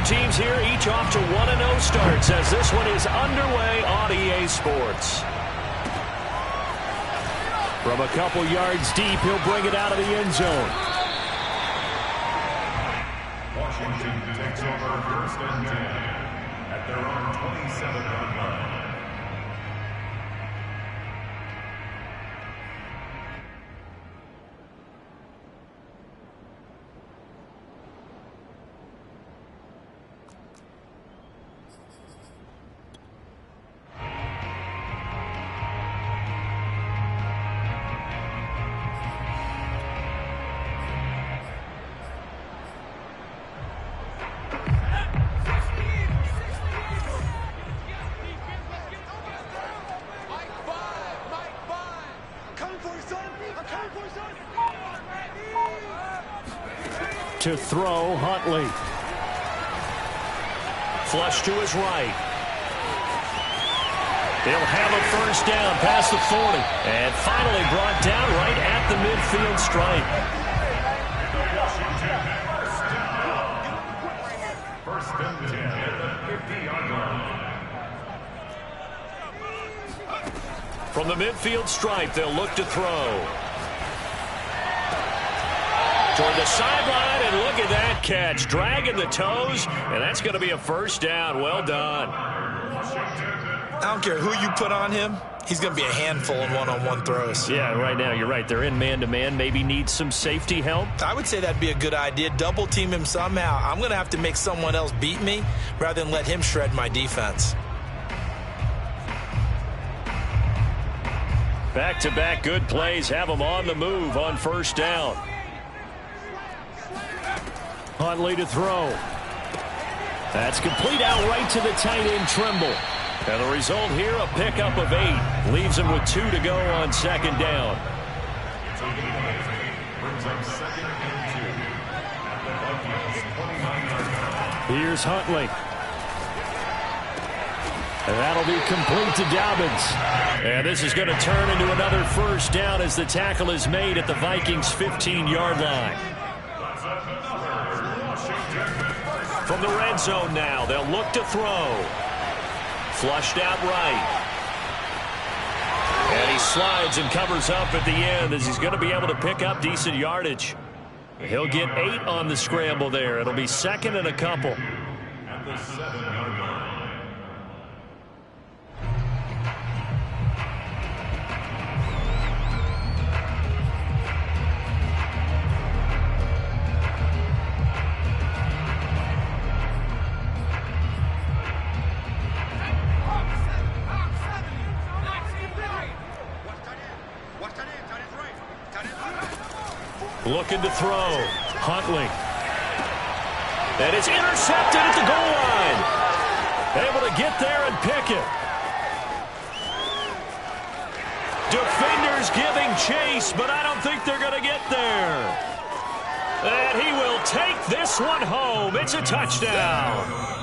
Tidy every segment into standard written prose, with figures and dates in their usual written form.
teams here, each off to 1-0 starts as this one is underway on EA Sports. From a couple yards deep, he'll bring it out of the end zone. Washington takes over first and 10 at their own 27-yard line. To throw, Huntley. Flush to his right. He'll have a first down past the 40. And finally brought down right at the midfield stripe. First and 10 at the 50-yard line. From the midfield stripe, they'll look to throw. Toward the sideline, and look at that catch. Dragging the toes, and that's going to be a first down. Well done. I don't care who you put on him. He's going to be a handful in one-on-one throws. Yeah, right now, you're right. They're in man-to-man. Maybe need some safety help. I would say that'd be a good idea. Double team him somehow. I'm going to have to make someone else beat me rather than let him shred my defense. Back-to-back good plays have them on the move on first down. Huntley to throw. That's complete out right to the tight end, Trimble. And the result here, a pickup of 8. Leaves him with 2 to go on second down. Here's Huntley. And that'll be complete to Dobbins. And this is going to turn into another first down as the tackle is made at the Vikings' 15-yard line. From the red zone now, they'll look to throw. Flushed out right. And he slides and covers up at the end as he's going to be able to pick up decent yardage. He'll get 8 on the scramble there. It'll be second and a couple. At the 7-yard line. Looking to throw. Huntley. And it's intercepted at the goal line. Able to get there and pick it. Defenders giving chase, but I don't think they're going to get there. And he will take this one home. It's a touchdown.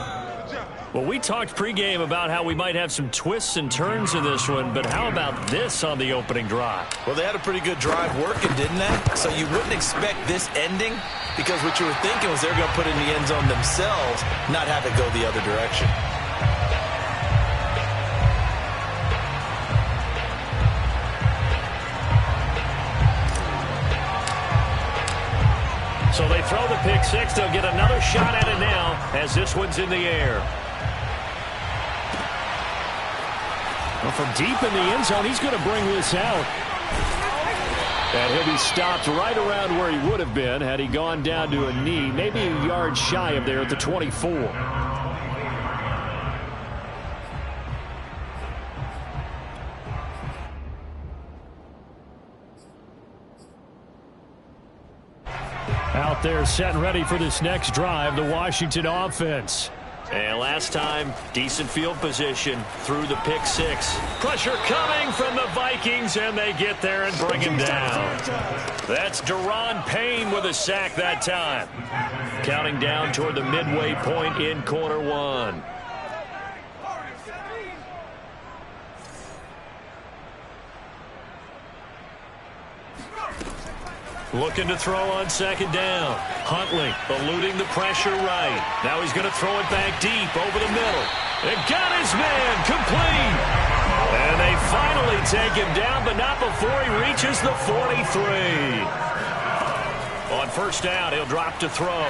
Well, we talked pregame about how we might have some twists and turns in this one, but how about this on the opening drive? Well, they had a pretty good drive working, didn't they? So you wouldn't expect this ending because what you were thinking was they're going to put it in the end zone themselves, not have it go the other direction. So they throw the pick six. They'll get another shot at it now as this one's in the air. Well, from deep in the end zone, he's going to bring this out. And he'll be stopped right around where he would have been had he gone down to a knee, maybe a yard shy of there at the 24. Out there set and ready for this next drive, the Washington offense. And last time, decent field position through the pick six. Pressure coming from the Vikings, and they get there and bring him down. That's Deron Payne with a sack that time. Counting down toward the midway point in quarter one. Looking to throw on second down. Huntley eluding the pressure right. Now he's going to throw it back deep over the middle. And got his man complete. And they finally take him down, but not before he reaches the 43. On first down, he'll drop to throw.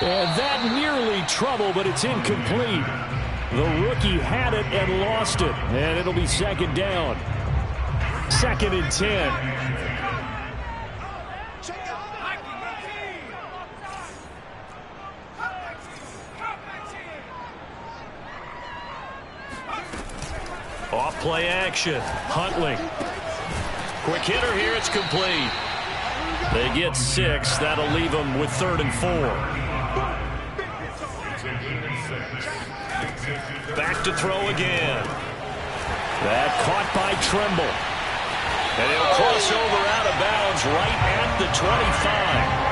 And that nearly trouble, but it's incomplete. The rookie had it and lost it. And it'll be second down. 2nd and 10. Off play action. Huntley. Quick hitter here. It's complete. They get 6. That'll leave them with 3rd and 4. Back to throw again. That caught by Trimble. And he'll cross over out of bounds right at the 25.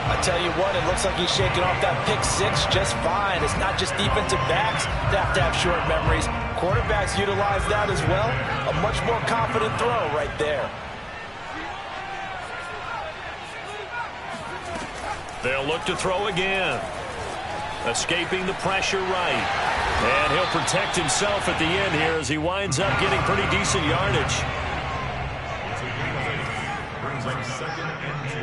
I tell you what, it looks like he's shaking off that pick 6 just fine. It's not just defensive backs that have to have short memories. Quarterbacks utilize that as well. A much more confident throw right there. They'll look to throw again. Escaping the pressure right. And he'll protect himself at the end here as he winds up getting pretty decent yardage. Brings up 2nd and 2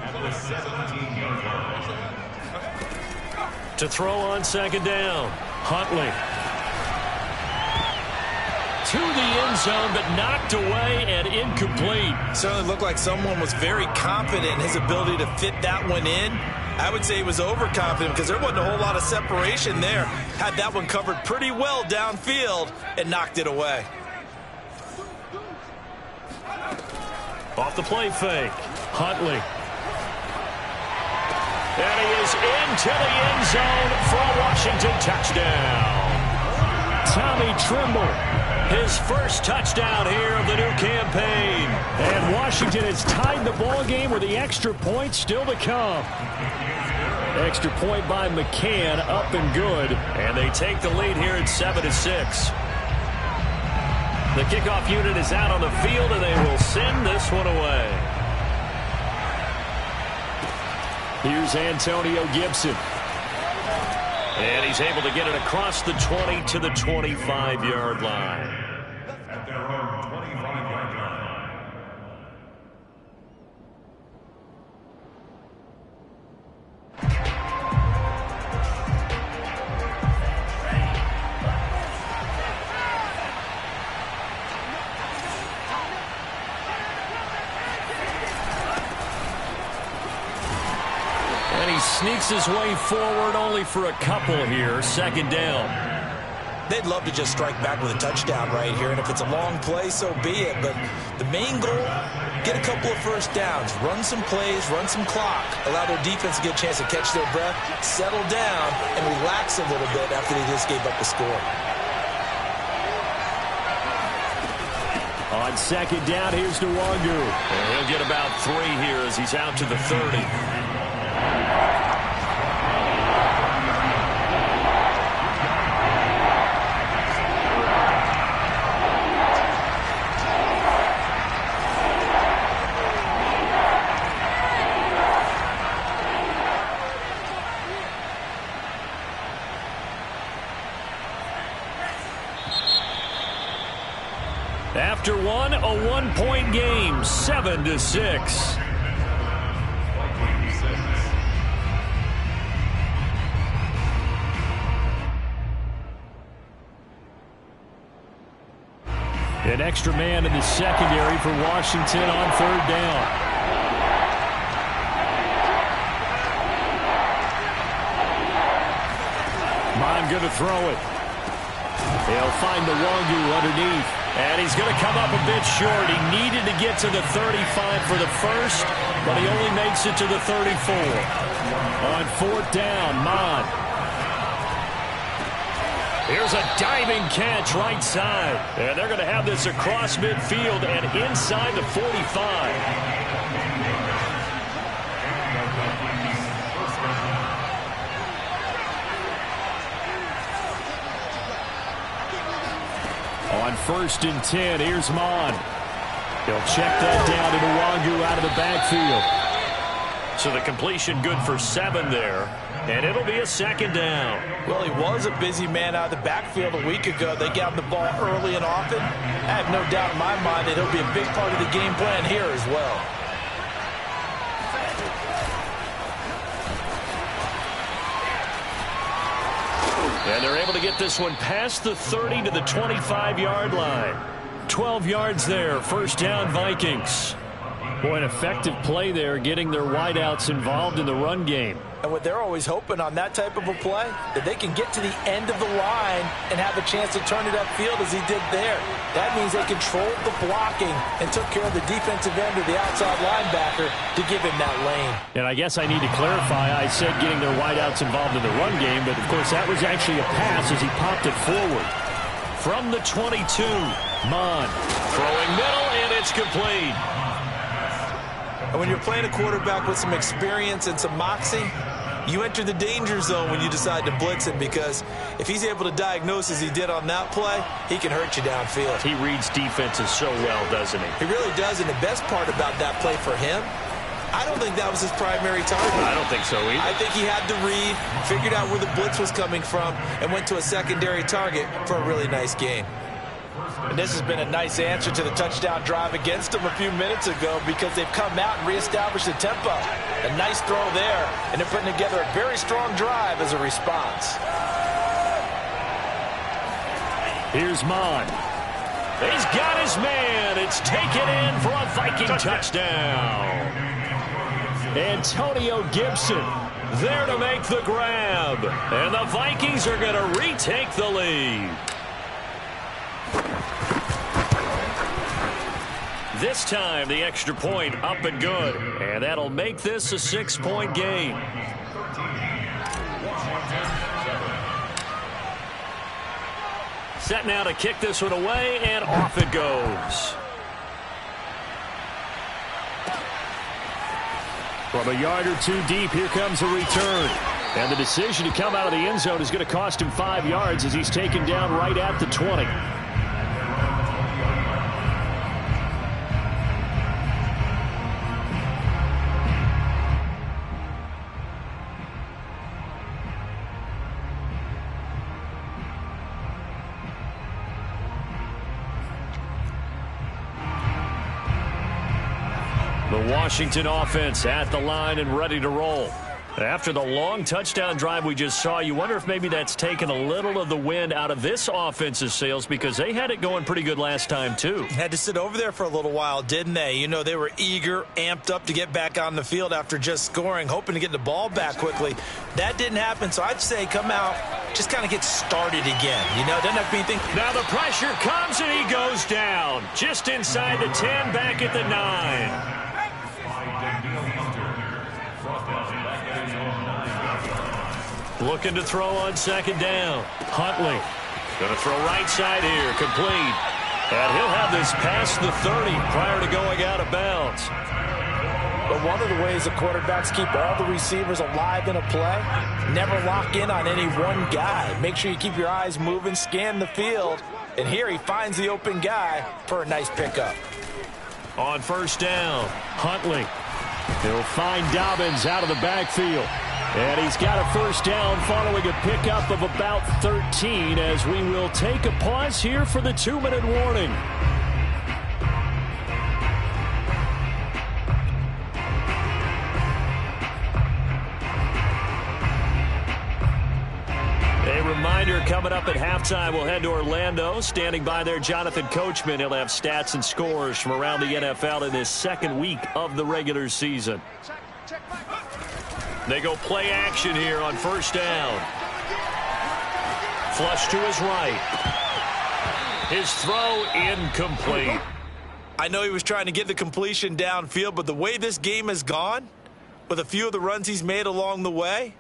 at the 17-yard line. To throw on second down. Huntley. To the end zone, but knocked away and incomplete. Certainly looked like someone was very confident in his ability to fit that one in. I would say he was overconfident because there wasn't a whole lot of separation there. Had that one covered pretty well downfield and knocked it away. Off the play fake. Huntley. And he is into the end zone for a Washington touchdown. Tommy Trimble. His first touchdown here of the new campaign. And Washington has tied the ball game with the extra point still to come. Extra point by McCann, up and good. And they take the lead here at 7-6. The kickoff unit is out on the field, and they will send this one away. Here's Antonio Gibson. And he's able to get it across the 20 to the 25-yard line. At their own 25-yard line. Sneaks his way forward only for a couple here. Second down. They'd love to just strike back with a touchdown right here, and if it's a long play, so be it. But the main goal, get a couple of first downs, run some plays, run some clock, allow their defense to get a chance to catch their breath, settle down, and relax a little bit after they just gave up the score. On second down, here's Nwangu. And he'll get about 3 here as he's out to the 30. After one, a 1-point game, 7-6. An extra man in the secondary for Washington on third down. Mon going to throw it. He'll find the Nwangu underneath. And he's going to come up a bit short. He needed to get to the 35 for the first, but he only makes it to the 34. On fourth down, Mon. Here's a diving catch right side. And they're going to have this across midfield and inside the 45. On first and 10, here's Mon. He'll check that down to Nwangu out of the backfield. So the completion good for 7 there, and it'll be a 2nd down. Well, he was a busy man out of the backfield a week ago. They got him the ball early and often. I have no doubt in my mind that he'll be a big part of the game plan here as well. And they're able to get this one past the 30 to the 25-yard line. 12 yards there, 1st down Vikings. Boy, an effective play there, getting their wideouts involved in the run game. And what they're always hoping on that type of a play, that they can get to the end of the line and have a chance to turn it upfield as he did there. That means they controlled the blocking and took care of the defensive end of the outside linebacker to give him that lane. And I guess I need to clarify, I said getting their wideouts involved in the run game, but of course that was actually a pass as he popped it forward. From the 22, Mon throwing middle, and it's complete. And when you're playing a quarterback with some experience and some moxie, you enter the danger zone when you decide to blitz him, because if he's able to diagnose as he did on that play, he can hurt you downfield. He reads defenses so well, doesn't he? He really does, and the best part about that play for him, I don't think that was his primary target. I don't think so either. I think he had to read, figured out where the blitz was coming from, and went to a secondary target for a really nice gain. And this has been a nice answer to the touchdown drive against them a few minutes ago, because they've come out and reestablished the tempo. A nice throw there, and they're putting together a very strong drive as a response. Here's Mon. He's got his man. It's taken in for a Viking touchdown. Antonio Gibson there to make the grab. And the Vikings are going to retake the lead. This time, the extra point up and good. And that'll make this a 6-point game. Set now to kick this one away, and off it goes. From a yard or two deep, here comes a return. And the decision to come out of the end zone is going to cost him 5 yards as he's taken down right at the 20. The Washington offense at the line and ready to roll. After the long touchdown drive we just saw, you wonder if maybe that's taken a little of the wind out of this offense's sails, because they had it going pretty good last time too. Had to sit over there for a little while, didn't they? You know, they were eager, amped up to get back on the field after just scoring, hoping to get the ball back quickly. That didn't happen, so I'd say come out, just kind of get started again. You know, doesn't have to be anything. Now the pressure comes and he goes down. Just inside the 10, back at the 9. Looking to throw on 2nd down. Huntley going to throw right side here, complete. And he'll have this past the 30 prior to going out of bounds. But one of the ways the quarterbacks keep all the receivers alive in a play, never lock in on any one guy. Make sure you keep your eyes moving, scan the field. And here he finds the open guy for a nice pickup. On 1st down, Huntley. He'll find Dobbins out of the backfield. And he's got a 1st down following a pickup of about 13, as we will take a pause here for the 2-minute warning. A reminder, coming up at halftime, we'll head to Orlando. Standing by there, Jonathan Coachman. He'll have stats and scores from around the NFL in this 2nd week of the regular season. They go play action here on 1st down. Flush to his right. His throw incomplete. I know he was trying to get the completion downfield, but the way this game has gone, with a few of the runs he's made along the way,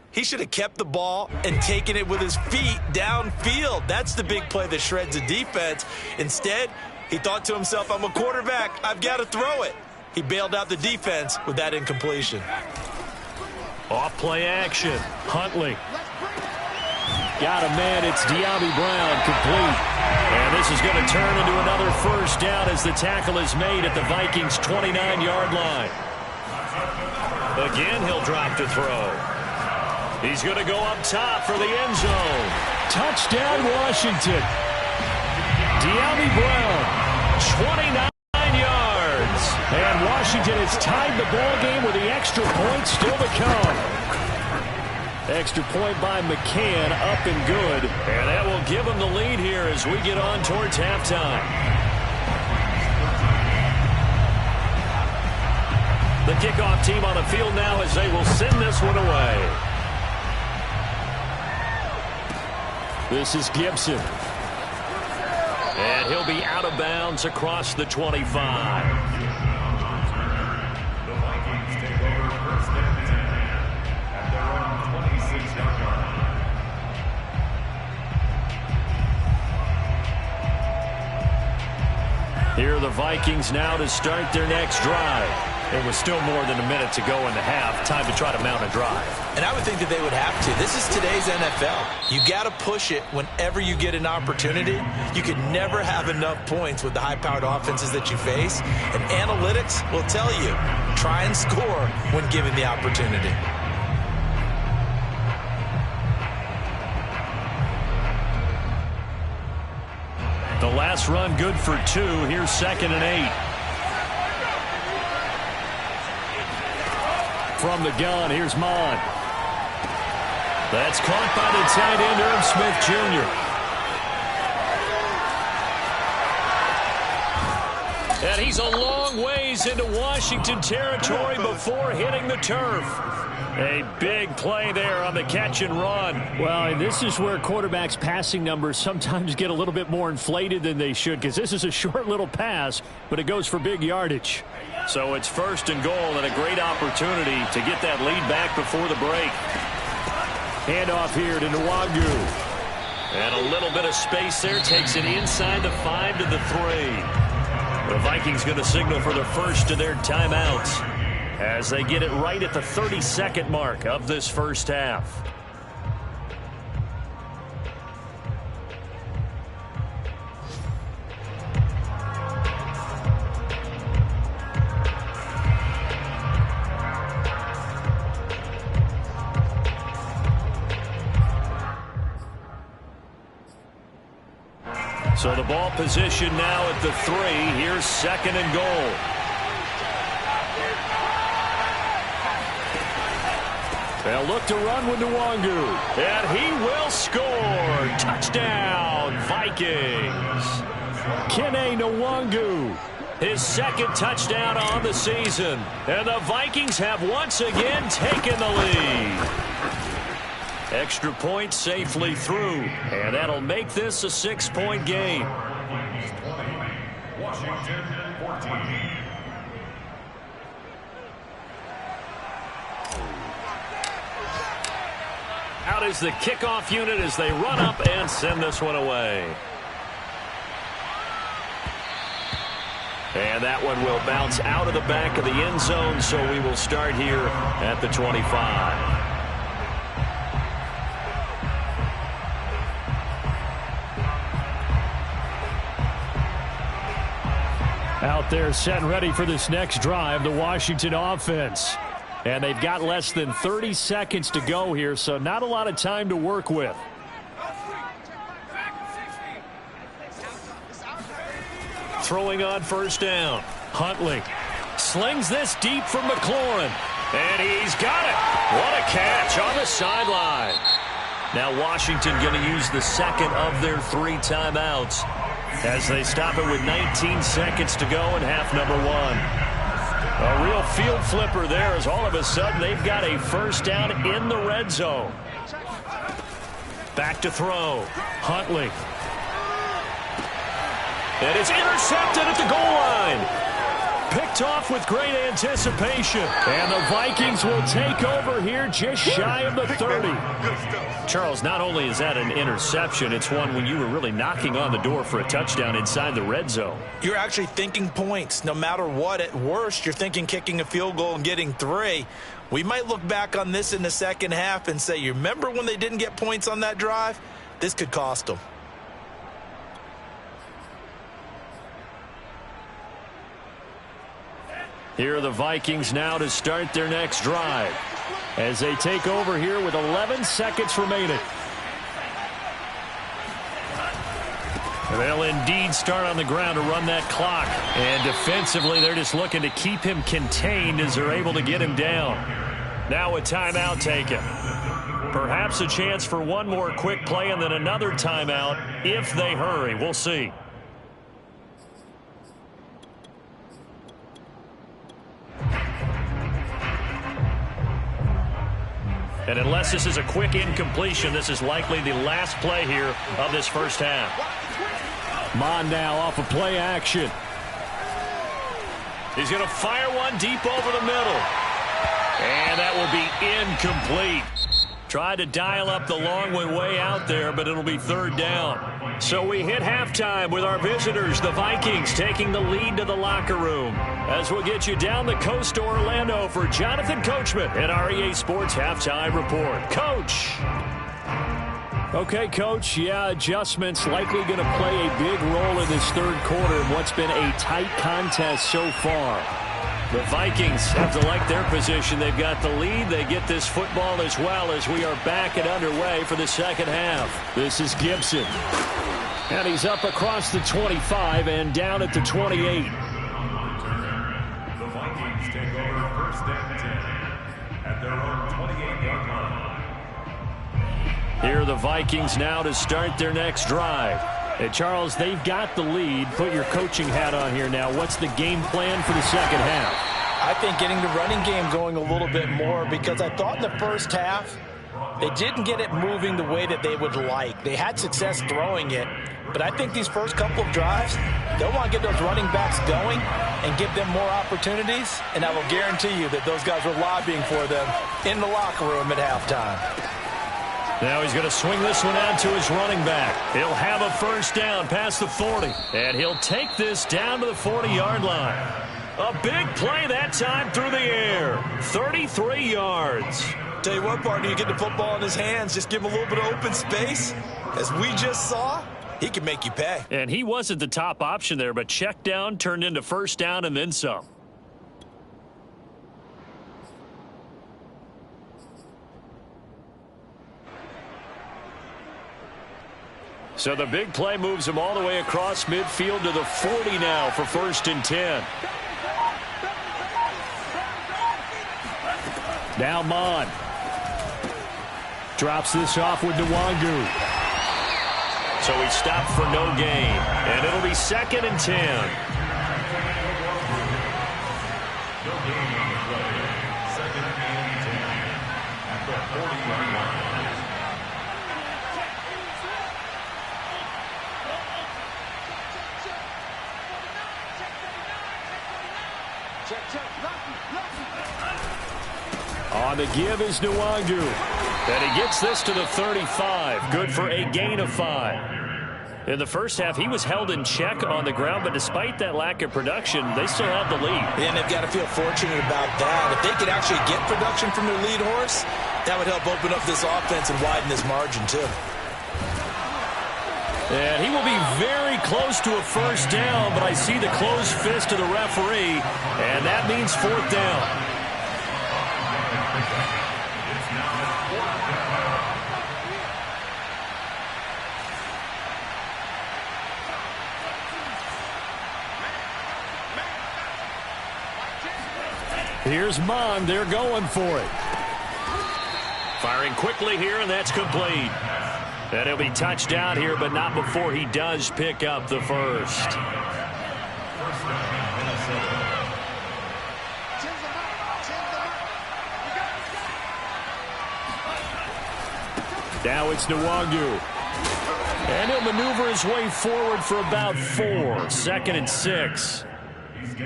he should have kept the ball and taken it with his feet downfield. That's the big play that shreds the defense. Instead, he thought to himself, I'm a quarterback, I've got to throw it. He bailed out the defense with that incompletion. Off play action. Huntley. Got a man. It's De'Ami Brown, complete. And this is going to turn into another first down as the tackle is made at the Vikings' 29-yard line. Again, he'll drop to throw. He's going to go up top for the end zone. Touchdown, Washington. De'Ami Brown, 29 yards. And Washington has tied the ball game with the extra point still to come. Extra point by McCann, up and good. And that will give them the lead here as we get on towards halftime. The kickoff team on the field now as they will send this one away. This is Gibson. And he'll be out of bounds across the 25. The Vikings take over first and 10 at their own 26-yard line. Here are the Vikings now to start their next drive. It was still more than a minute to go in the half. Time to try to mount a drive. And I would think that they would have to. This is today's NFL. You got to push it whenever you get an opportunity. You can never have enough points with the high-powered offenses that you face. And analytics will tell you, try and score when given the opportunity. The last run good for 2. Here's 2nd and 8. From the gun, here's Mon. That's caught by the tight end, Irv Smith Jr. And he's a long ways into Washington territory before hitting the turf. A big play there on the catch and run. Well, and this is where quarterbacks' passing numbers sometimes get a little bit more inflated than they should, because this is a short little pass, but it goes for big yardage. So it's 1st and goal and a great opportunity to get that lead back before the break. Handoff here to Nwangu. And a little bit of space there. Takes it inside the 5 to the 3. The Vikings going to signal for the first of their timeouts as they get it right at the 32nd mark of this first half. So the ball position now at the 3. Here's 2nd and goal. They'll look to run with Nwangu. And he will score. Touchdown, Vikings. Kene Nwangu. His 2nd touchdown on the season. And the Vikings have once again taken the lead. Extra point safely through, and that'll make this a 6-point game. Washington 14. Out is the kickoff unit as they run up and send this one away. And that one will bounce out of the back of the end zone, so we will start here at the 25. Out there set and ready for this next drive, the Washington offense. And they've got less than 30 seconds to go here, so not a lot of time to work with. Throwing on first down. Huntley slings this deep from McLaurin. And he's got it. What a catch on the sideline. Now Washington going to use the 2nd of their 3 timeouts as they stop it with 19 seconds to go in half number 1. A real field flipper there as all of a sudden they've got a first down in the red zone. Back to throw. Huntley. And it's intercepted at the goal line. Picked off with great anticipation. And the Vikings will take over here just shy of the 30. Charles, not only is that an interception, it's one when you were really knocking on the door for a touchdown inside the red zone. You're actually thinking points. No matter what, at worst, you're thinking kicking a field goal and getting 3. We might look back on this in the second half and say, you remember when they didn't get points on that drive? This could cost them. Here are the Vikings now to start their next drive as they take over here with 11 seconds remaining. They'll indeed start on the ground to run that clock. And defensively, they're just looking to keep him contained as they're able to get him down. Now a timeout taken. Perhaps a chance for one more quick play and then another timeout if they hurry. We'll see. And unless this is a quick incompletion, this is likely the last play here of this first half. Mon now off of play action. He's going to fire one deep over the middle. And that will be incomplete. Tried to dial up the long way out there, but it'll be third down. So we hit halftime with our visitors, the Vikings, taking the lead to the locker room. As we'll get you down the coast to Orlando for Jonathan Coachman at our EA Sports Halftime Report. Coach. Okay, Coach, yeah, adjustments likely going to play a big role in this third quarter in what's been a tight contest so far. The Vikings have to like their position. They've got the lead. They get this football as well as we are back and underway for the second half. This is Gibson. And he's up across the 25 and down at the 28. The Vikings take over first and 10 at their own 28-yard line. Here are the Vikings now to start their next drive. Hey, Charles, they've got the lead. Put your coaching hat on here now. What's the game plan for the second half? I think getting the running game going a little bit more, because I thought in the first half they didn't get it moving the way that they would like. They had success throwing it, but I think these first couple of drives, they'll want to get those running backs going and give them more opportunities, and I will guarantee you that those guys were lobbying for them in the locker room at halftime. Now he's going to swing this one out to his running back. He'll have a first down past the 40. And he'll take this down to the 40-yard line. A big play that time through the air. 33 yards. Tell you what, partner, you get the football in his hands, just give him a little bit of open space. As we just saw, he can make you pay. And he wasn't the top option there, but check down turned into first down and then some. So the big play moves him all the way across midfield to the 40 now for first and 10. Now Mon. Drops this off with Nwangu. So he stopped for no gain. And it'll be second and 10. No gain on the play. Second and 10 at the 40-yard line. On the give is Nwangu. And he gets this to the 35. Good for a gain of 5. In the first half, he was held in check on the ground, but despite that lack of production, they still have the lead. And they've got to feel fortunate about that. If they could actually get production from their lead horse, that would help open up this offense and widen this margin, too. And he will be very close to a first down, but I see the closed fist of the referee, and that means fourth down. Here's Mon. They're going for it. Firing quickly here, and that's complete. And he'll be touchdown here, but not before he does pick up the first. Now it's Nwangu. And he'll maneuver his way forward for about 4. Second and 6.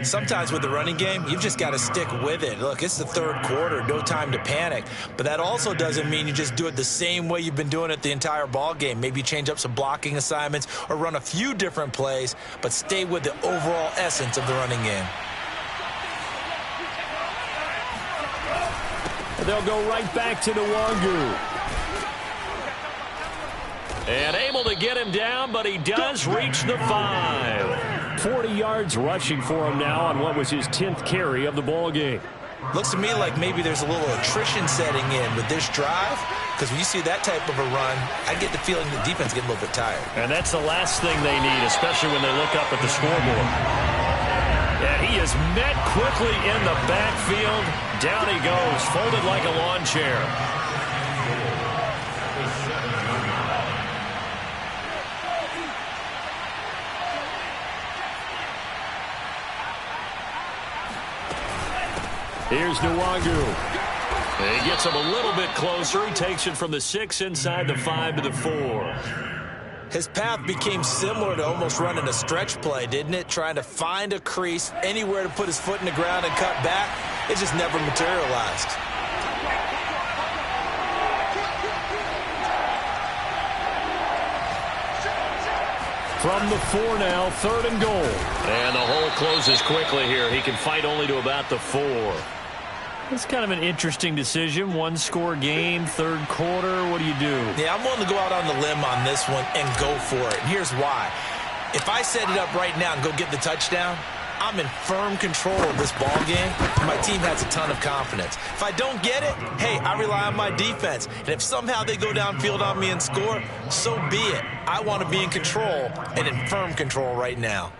Sometimes with the running game, you've just got to stick with it. Look, it's the third quarter, no time to panic. But that also doesn't mean you just do it the same way you've been doing it the entire ball game. Maybe change up some blocking assignments or run a few different plays, but stay with the overall essence of the running game. They'll go right back to Nwangu. And able to get him down, but he does reach the 5. 40 yards rushing for him now on what was his 10th carry of the ball game. Looks to me like maybe there's a little attrition setting in with this drive, because when you see that type of a run, I get the feeling the defense getting a little bit tired. And that's the last thing they need, especially when they look up at the scoreboard. And he is met quickly in the backfield. Down he goes, folded like a lawn chair. Here's Nwangu. He gets him a little bit closer. He takes it from the 6 inside the 5 to the 4. His path became similar to almost running a stretch play, didn't it? Trying to find a crease, anywhere to put his foot in the ground and cut back. It just never materialized. From the 4 now, 3rd and goal. And the hole closes quickly here. He can fight only to about the 4. It's kind of an interesting decision. 1-score game, 3rd quarter. What do you do? Yeah, I'm willing to go out on the limb on this one and go for it. And here's why. If I set it up right now and go get the touchdown, I'm in firm control of this ball game. My team has a ton of confidence. If I don't get it, hey, I rely on my defense. And if somehow they go downfield on me and score, so be it. I want to be in control and in firm control right now.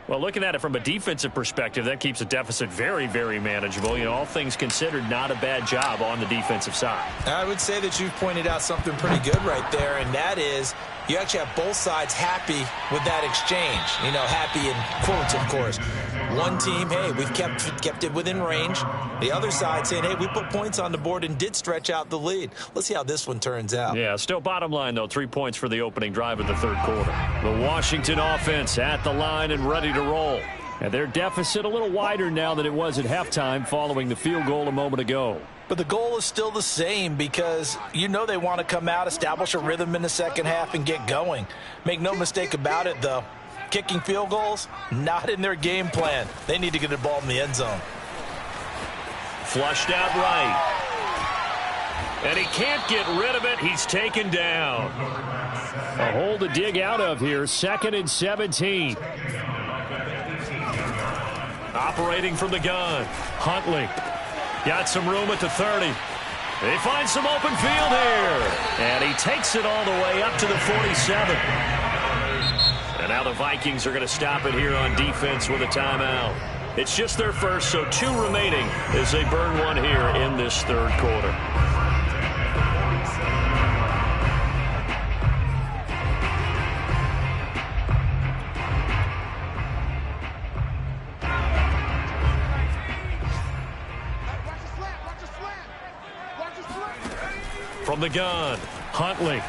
Well, looking at it from a defensive perspective, that keeps the deficit very, very manageable. You know, all things considered, not a bad job on the defensive side. I would say that you've pointed out something pretty good right there, and that is you actually have both sides happy with that exchange. You know, happy in quotes, of course. One team, hey, we've kept it within range. The other side saying, hey, we put points on the board and did stretch out the lead. Let's see how this one turns out. Yeah, still bottom line, though, 3 points for the opening drive of the 3rd quarter. The Washington offense at the line and ready to roll. And their deficit a little wider now than it was at halftime following the field goal a moment ago. But the goal is still the same, because you know they want to come out, establish a rhythm in the second half, and get going. Make no mistake about it, though. Kicking field goals, not in their game plan. They need to get the ball in the end zone. Flushed out right. And he can't get rid of it. He's taken down. A hole to dig out of here. 2nd and 17. Operating from the gun. Huntley. Got some room at the 30. They find some open field here. And he takes it all the way up to the 47. And now the Vikings are going to stop it here on defense with a timeout. It's just their first, so 2 remaining as they burn one here in this 3rd quarter. From the gun, Huntley.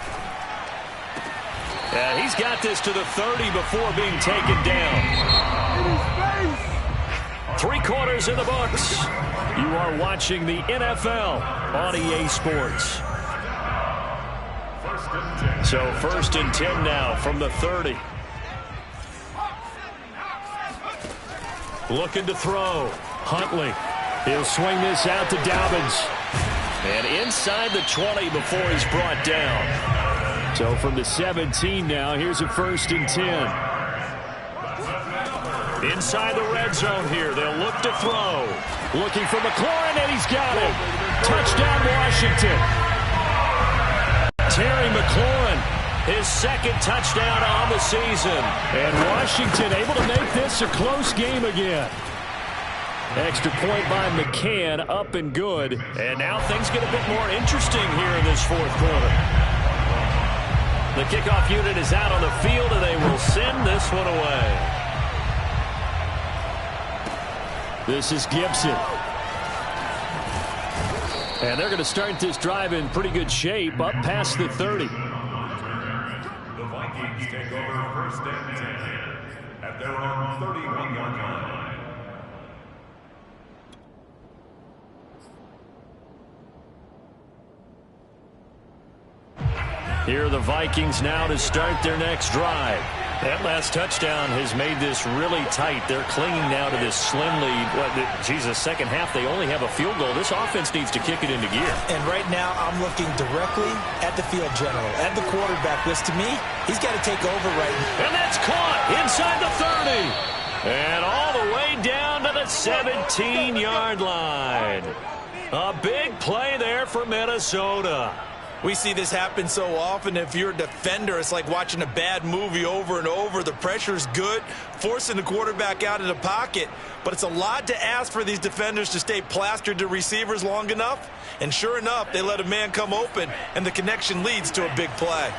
And he's got this to the 30 before being taken down. 3 quarters in the books. You are watching the NFL on EA Sports. So 1st and 10 now from the 30. Looking to throw. Huntley. He'll swing this out to Dobbins. And inside the 20 before he's brought down. So from the 17 now, here's a 1st and 10. Inside the red zone here, they'll look to throw. Looking for McLaurin, and he's got him. Touchdown, Washington. Terry McLaurin, his 2nd touchdown on the season. And Washington able to make this a close game again. Extra point by McCann, up and good. And now things get a bit more interesting here in this 4th quarter. The kickoff unit is out on the field, and they will send this one away. This is Gibson. And they're going to start this drive in pretty good shape, up past the 30. The Vikings take over 1st and 10 at their own 31-yard line. Here are the Vikings now to start their next drive. That last touchdown has made this really tight. They're clinging now to this slim lead. Second half, they only have a field goal. This offense needs to kick it into gear. And right now, I'm looking directly at the field general, at the quarterback, which to me, he's got to take over right now. And that's caught inside the 30. 17-yard line. A big play there for Minnesota. We see this happen so often. If you're a defender, it's like watching a bad movie over and over. The pressure's good, forcing the quarterback out of the pocket. But it's a lot to ask for these defenders to stay plastered to receivers long enough. And sure enough, they let a man come open, and the connection leads to a big play.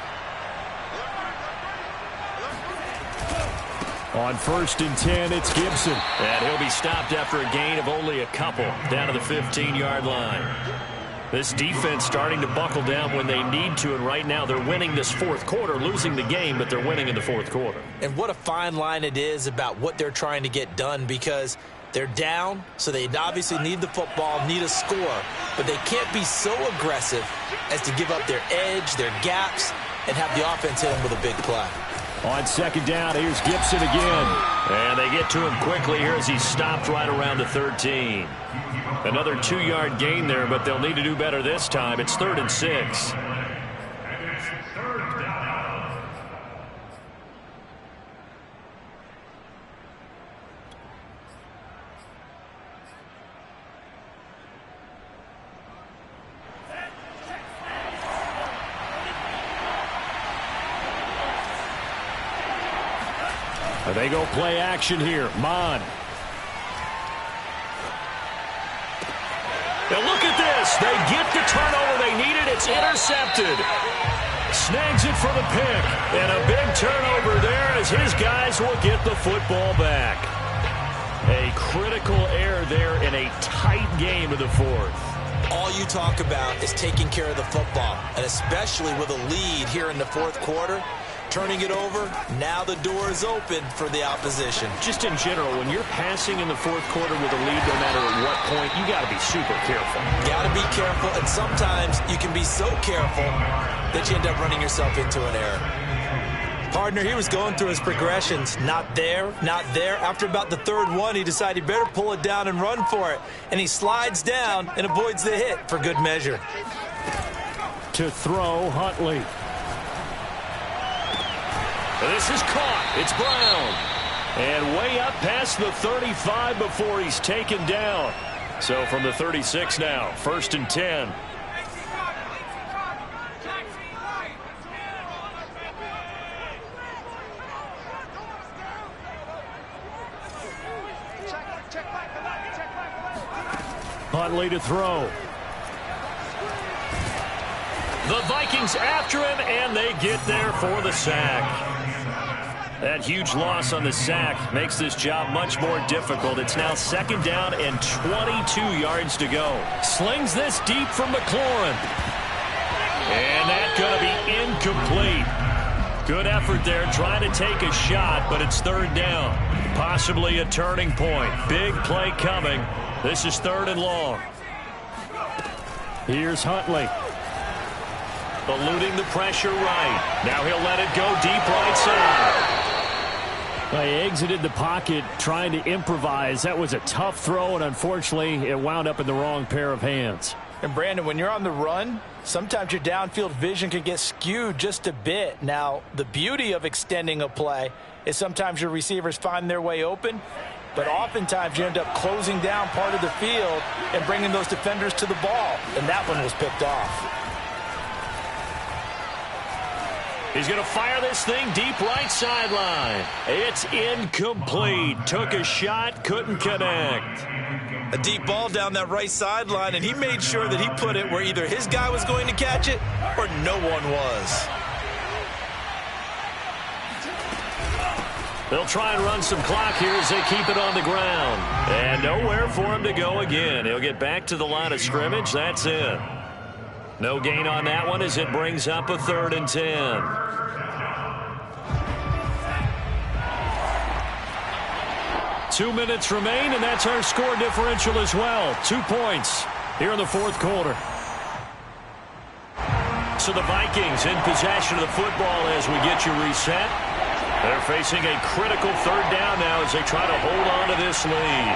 On 1st and 10, it's Gibson. And he'll be stopped after a gain of only a couple down to the 15-yard line. This defense starting to buckle down when they need to, and right now they're winning this fourth quarter, losing the game, but they're winning in the fourth quarter. And what a fine line it is about what they're trying to get done, because they're down, so they obviously need the football, need a score, but they can't be so aggressive as to give up their edge, their gaps, and have the offense hit them with a big play. On 2nd down, here's Gibson again. And they get to him quickly here as he's stopped right around the 13. Another 2-yard gain there, but they'll need to do better this time. It's 3rd and 6. They go play action here. Mon. Now look at this. They get the turnover they needed. It's intercepted. Snags it for the pick. And a big turnover there as his guys will get the football back. A critical error there in a tight game of the fourth. All you talk about is taking care of the football, and especially with a lead here in the fourth quarter. Turning it over, now the door is open for the opposition. Just in general, when you're passing in the fourth quarter with a lead, no matter at what point, you got to be super careful. Got to be careful, and sometimes you can be so careful that you end up running yourself into an error. Partner, he was going through his progressions. Not there, not there. After about the 3rd one, he decided he better pull it down and run for it. And he slides down and avoids the hit for good measure. To throw, Huntley. This is caught. It's Brown. And way up past the 35 before he's taken down. So from the 36 now, 1st and 10. Huntley to throw. The Vikings after him, and they get there for the sack. That huge loss on the sack makes this job much more difficult. It's now 2nd down and 22 yards to go. Slings this deep from McLaurin. And that's going to be incomplete. Good effort there trying to take a shot, but it's 3rd down. Possibly a turning point. Big play coming. This is 3rd and long. Here's Huntley. Eluding the pressure right. Now he'll let it go deep right side. They exited the pocket trying to improvise. That was a tough throw, and unfortunately, it wound up in the wrong pair of hands. And, Brandon, when you're on the run, sometimes your downfield vision can get skewed just a bit. Now, the beauty of extending a play is sometimes your receivers find their way open, but oftentimes you end up closing down part of the field and bringing those defenders to the ball, and that one was picked off. He's going to fire this thing deep right sideline. It's incomplete. Took a shot, couldn't connect. A deep ball down that right sideline, and he made sure that he put it where either his guy was going to catch it or no one was. They'll try and run some clock here as they keep it on the ground. And nowhere for him to go again. He'll get back to the line of scrimmage. That's it. No gain on that one as it brings up a 3rd and 10. Two minutes remain, and that's our score differential as well. 2 points here in the fourth quarter. So the Vikings in possession of the football as we get you reset. They're facing a critical 3rd down now as they try to hold on to this lead.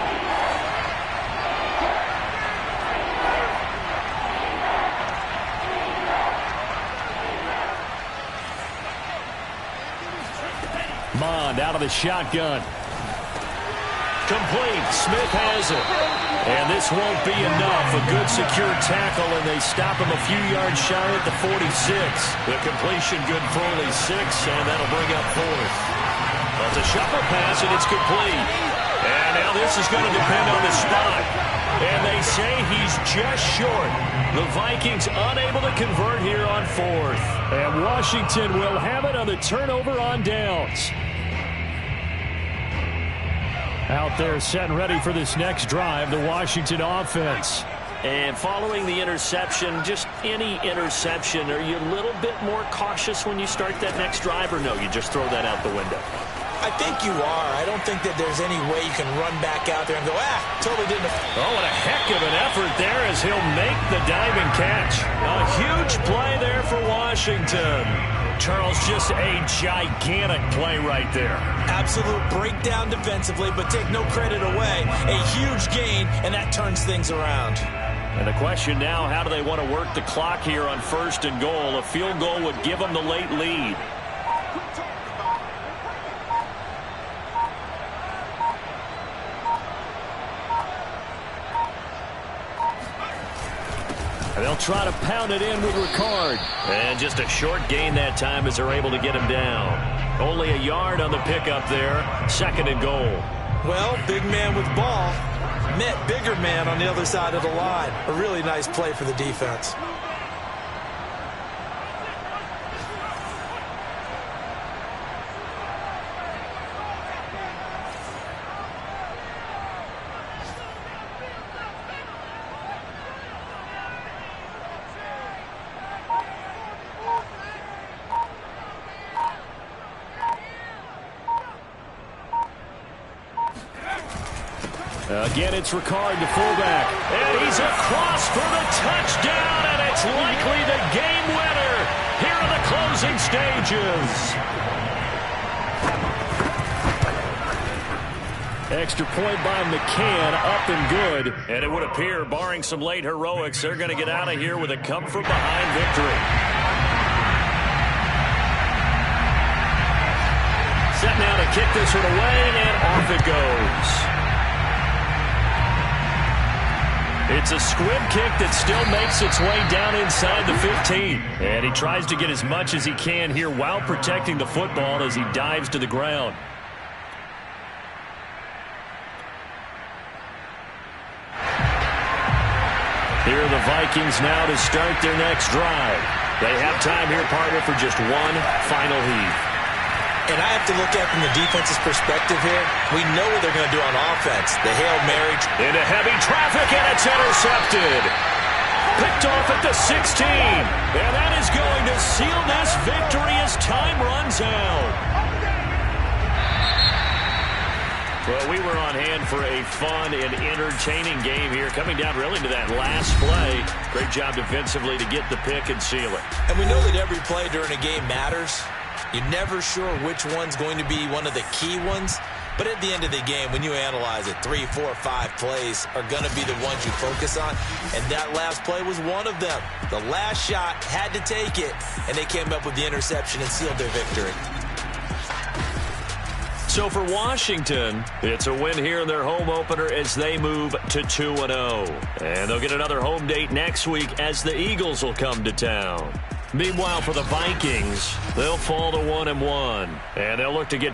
Mond out of the shotgun. complete. Smith has it. And this won't be enough. A good secure tackle, and they stop him a few yards shy at the 46. The completion good for only 6, and that'll bring up 4th. That's a shuffle pass, and it's complete. And now this is going to depend on the spot. And they say he's just short. The Vikings unable to convert here on 4th. And Washington will have it on the turnover on downs. Out there set and ready for this next drive, the Washington offense. And following the interception, just any interception, are you a little bit more cautious when you start that next drive, or no, you just throw that out the window? I think you are. I don't think that there's any way you can run back out there and go, totally didn't. Oh, what a heck of an effort there as he'll make the diving catch. A huge play there for Washington. Charles, just a gigantic play right there. Absolute breakdown defensively, but take no credit away. A huge gain, and that turns things around. And the question now, how do they want to work the clock here on 1st and goal? A field goal would give them the late lead. And they'll try to pound it in with Ricard. And just a short gain that time as they're able to get him down. Only a yard on the pickup there. 2nd and goal. Well, big man with ball met bigger man on the other side of the line. A really nice play for the defense. Again, it's Ricard, the fullback. And he's across for the touchdown, and it's likely the game winner here in the closing stages. Extra point by McCann, up and good. And it would appear, barring some late heroics, they're going to get out of here with a come-from-behind victory. Set now to kick this one away, and off it goes. It's a squib kick that still makes its way down inside the 15. And he tries to get as much as he can here while protecting the football as he dives to the ground. Here are the Vikings now to start their next drive. They have time here, partner, for just one final heave. And I have to look at it from the defense's perspective here. We know what they're going to do on offense. The Hail Mary. Into heavy traffic, and it's intercepted. Picked off at the 16. And that is going to seal this victory as time runs out. Well, we were on hand for a fun and entertaining game here, coming down really to that last play. Great job defensively to get the pick and seal it. And we know that every play during a game matters. You're never sure which one's going to be one of the key ones. But at the end of the game, when you analyze it, 3, 4, 5 plays are going to be the ones you focus on. And that last play was one of them. The last shot had to take it, and they came up with the interception and sealed their victory. So for Washington, it's a win here in their home opener as they move to 2-0. And they'll get another home date next week as the Eagles will come to town. Meanwhile, for the Vikings, they'll fall to 1-1, and they'll look to get